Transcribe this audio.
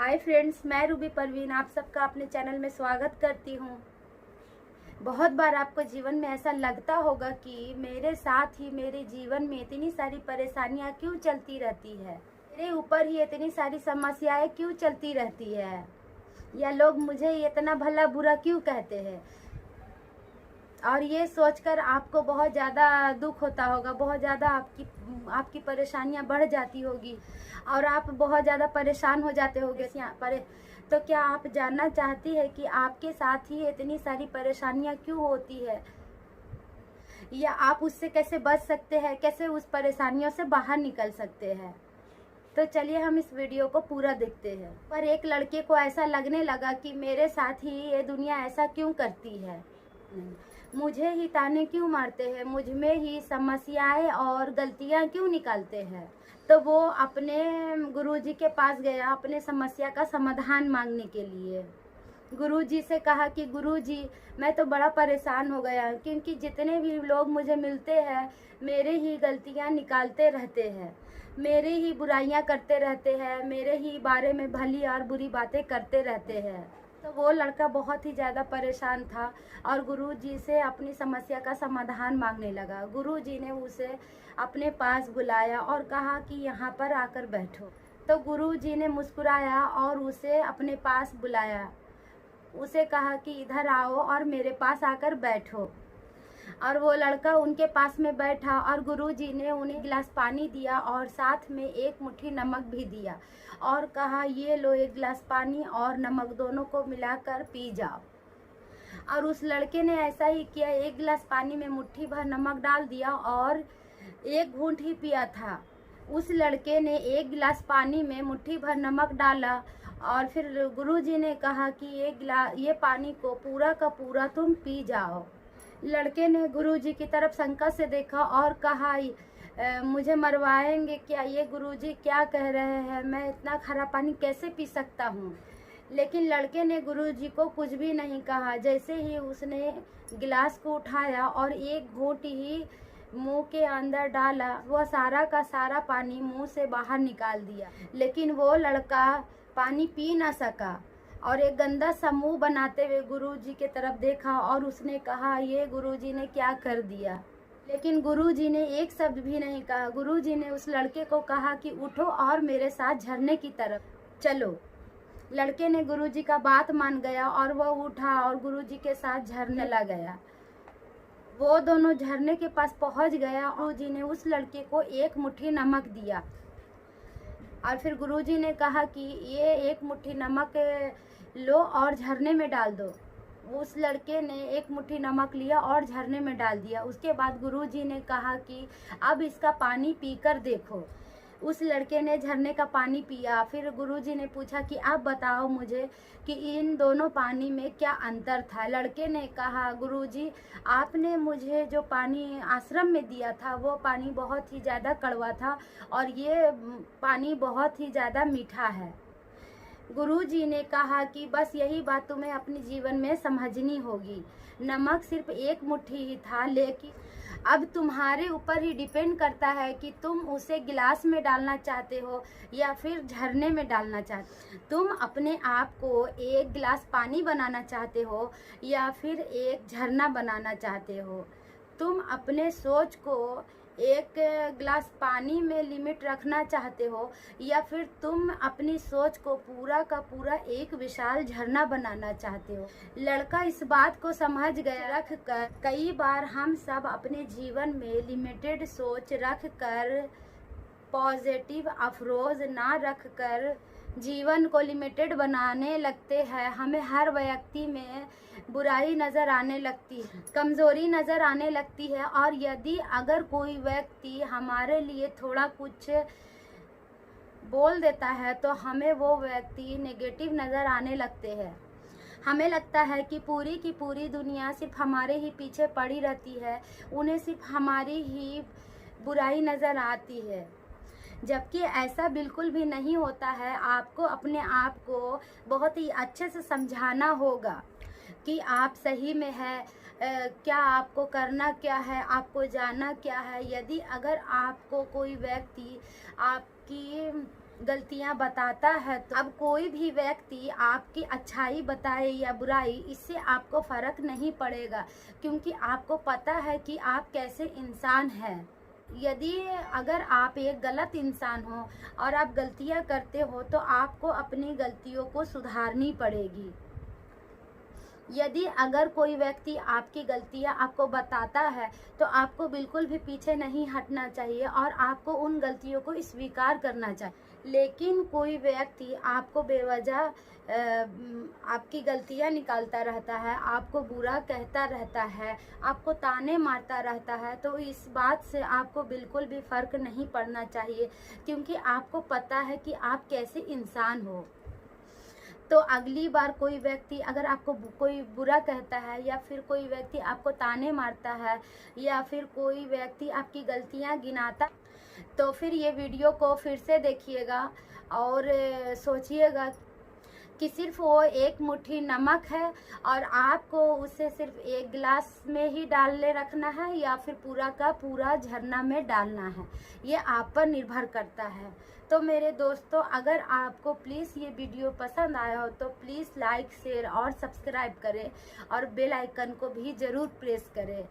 Hi friends, मैं Ruby Parveen आप सबका अपने चैनल में स्वागत करती हूँ। बहुत बार आपको जीवन में ऐसा लगता होगा कि मेरे साथ ही मेरे जीवन में इतनी सारी परेशानियाँ क्यों चलती रहती है, मेरे ऊपर ही इतनी सारी समस्याएं क्यों चलती रहती है, या लोग मुझे इतना भला बुरा क्यों कहते हैं। और ये सोचकर आपको बहुत ज़्यादा दुख होता होगा, बहुत ज़्यादा आपकी परेशानियां बढ़ जाती होगी और आप बहुत ज़्यादा परेशान हो जाते होगे यहाँ पर। तो क्या आप जानना चाहती है कि आपके साथ ही इतनी सारी परेशानियां क्यों होती है, या आप उससे कैसे बच सकते हैं, कैसे उस परेशानियों से बाहर निकल सकते हैं। तो चलिए हम इस वीडियो को पूरा देखते हैं। पर एक लड़के को ऐसा लगने लगा कि मेरे साथ ही ये दुनिया ऐसा क्यों करती है, मुझे ही ताने क्यों मारते हैं, मुझ में ही समस्याएं और गलतियां क्यों निकालते हैं। तो वो अपने गुरुजी के पास गया अपने समस्या का समाधान मांगने के लिए। गुरुजी से कहा कि गुरुजी, मैं तो बड़ा परेशान हो गया क्योंकि जितने भी लोग मुझे मिलते हैं मेरे ही गलतियां निकालते रहते हैं, मेरे ही बुराइयां करते रहते हैं, मेरे ही बारे में भली और बुरी बातें करते रहते हैं। तो वो लड़का बहुत ही ज़्यादा परेशान था और गुरुजी से अपनी समस्या का समाधान मांगने लगा। गुरुजी ने उसे अपने पास बुलाया और कहा कि यहाँ पर आकर बैठो। तो गुरुजी ने मुस्कुराया और उसे अपने पास बुलाया, उसे कहा कि इधर आओ और मेरे पास आकर बैठो। और वो लड़का उनके पास में बैठा और गुरुजी ने उन्हें गिलास पानी दिया और साथ में एक मुट्ठी नमक भी दिया और कहा, ये लो एक गिलास पानी और नमक दोनों को मिलाकर पी जाओ। और उस लड़के ने ऐसा ही किया, एक गिलास पानी में मुट्ठी भर नमक डाल दिया और एक घूंट ही पिया था। उस लड़के ने एक गिलास पानी में मुट्ठी भर नमक डाला और फिर गुरुजी ने कहा कि ये पानी को पूरा का पूरा तुम पी जाओ। लड़के ने गुरुजी की तरफ शंका से देखा और कहा, मुझे मरवाएंगे क्या, ये गुरुजी क्या कह रहे हैं, मैं इतना खारा पानी कैसे पी सकता हूँ। लेकिन लड़के ने गुरुजी को कुछ भी नहीं कहा। जैसे ही उसने गिलास को उठाया और एक घूंट ही मुंह के अंदर डाला, वह सारा का सारा पानी मुंह से बाहर निकाल दिया। लेकिन वो लड़का पानी पी ना सका और एक गंदा सा मुंह बनाते हुए गुरुजी के तरफ देखा और उसने कहा, ये गुरुजी ने क्या कर दिया। लेकिन गुरुजी ने एक शब्द भी नहीं कहा। गुरुजी ने उस लड़के को कहा कि उठो और मेरे साथ झरने की तरफ चलो। लड़के ने गुरुजी का बात मान गया और वह उठा और गुरुजी के साथ झरने लगा गया। वो दोनों झरने के पास पहुंच गया। गुरुजी ने उस लड़के को एक मुट्ठी नमक दिया और फिर गुरुजी ने कहा कि ये एक मुट्ठी नमक लो और झरने में डाल दो। उस लड़के ने एक मुट्ठी नमक लिया और झरने में डाल दिया। उसके बाद गुरुजी ने कहा कि अब इसका पानी पीकर देखो। उस लड़के ने झरने का पानी पिया। फिर गुरुजी ने पूछा कि आप बताओ मुझे कि इन दोनों पानी में क्या अंतर था। लड़के ने कहा, गुरुजी, आपने मुझे जो पानी आश्रम में दिया था वो पानी बहुत ही ज़्यादा कड़वा था और ये पानी बहुत ही ज़्यादा मीठा है। गुरुजी ने कहा कि बस यही बात तुम्हें अपने जीवन में समझनी होगी। नमक सिर्फ एक मुट्ठी ही था, लेकिन अब तुम्हारे ऊपर ही डिपेंड करता है कि तुम उसे गिलास में डालना चाहते हो या फिर झरने में डालना चाहते हो। तुम अपने आप को एक गिलास पानी बनाना चाहते हो या फिर एक झरना बनाना चाहते हो। तुम अपने सोच को एक गिलास पानी में लिमिट रखना चाहते हो या फिर तुम अपनी सोच को पूरा का पूरा एक विशाल झरना बनाना चाहते हो। लड़का इस बात को समझ गया। रख कर कई बार हम सब अपने जीवन में लिमिटेड सोच रख कर, पॉजिटिव अप्रोच ना रख कर जीवन को लिमिटेड बनाने लगते हैं। हमें हर व्यक्ति में बुराई नज़र आने लगती है, कमज़ोरी नज़र आने लगती है और यदि अगर कोई व्यक्ति हमारे लिए थोड़ा कुछ बोल देता है तो हमें वो व्यक्ति नेगेटिव नज़र आने लगते हैं। हमें लगता है कि पूरी की पूरी दुनिया सिर्फ हमारे ही पीछे पड़ी रहती है, उन्हें सिर्फ हमारी ही बुराई नज़र आती है, जबकि ऐसा बिल्कुल भी नहीं होता है। आपको अपने आप को बहुत ही अच्छे से समझाना होगा कि आप सही में है, क्या आपको करना क्या है, आपको जाना क्या है। यदि अगर आपको कोई व्यक्ति आपकी गलतियां बताता है। तो अब कोई भी व्यक्ति आपकी अच्छाई बताए या बुराई, इससे आपको फर्क नहीं पड़ेगा, क्योंकि आपको पता है कि आप कैसे इंसान हैं। यदि अगर आप एक गलत इंसान हो और आप गलतियां करते हो तो आपको अपनी गलतियों को सुधारनी पड़ेगी। यदि अगर कोई व्यक्ति आपकी गलतियां आपको बताता है तो आपको बिल्कुल भी पीछे नहीं हटना चाहिए और आपको उन गलतियों को स्वीकार करना चाहिए। लेकिन कोई व्यक्ति आपको बेवजह आपकी गलतियां निकालता रहता है, आपको बुरा कहता रहता है, आपको ताने मारता रहता है, तो इस बात से आपको बिल्कुल भी फर्क नहीं पड़ना चाहिए, क्योंकि आपको पता है कि आप कैसे इंसान हो। तो अगली बार कोई व्यक्ति अगर आपको कोई बुरा कहता है या फिर कोई व्यक्ति आपको ताने मारता है या फिर कोई व्यक्ति आपकी गलतियां गिनाता, तो फिर ये वीडियो को फिर से देखिएगा और सोचिएगा कि सिर्फ वो एक मुट्ठी नमक है और आपको उसे सिर्फ एक गिलास में ही डालने रखना है या फिर पूरा का पूरा झरना में डालना है, ये आप पर निर्भर करता है। तो मेरे दोस्तों, अगर आपको प्लीज़ ये वीडियो पसंद आया हो तो प्लीज़ लाइक, शेयर और सब्सक्राइब करें और बेल आइकन को भी ज़रूर प्रेस करें।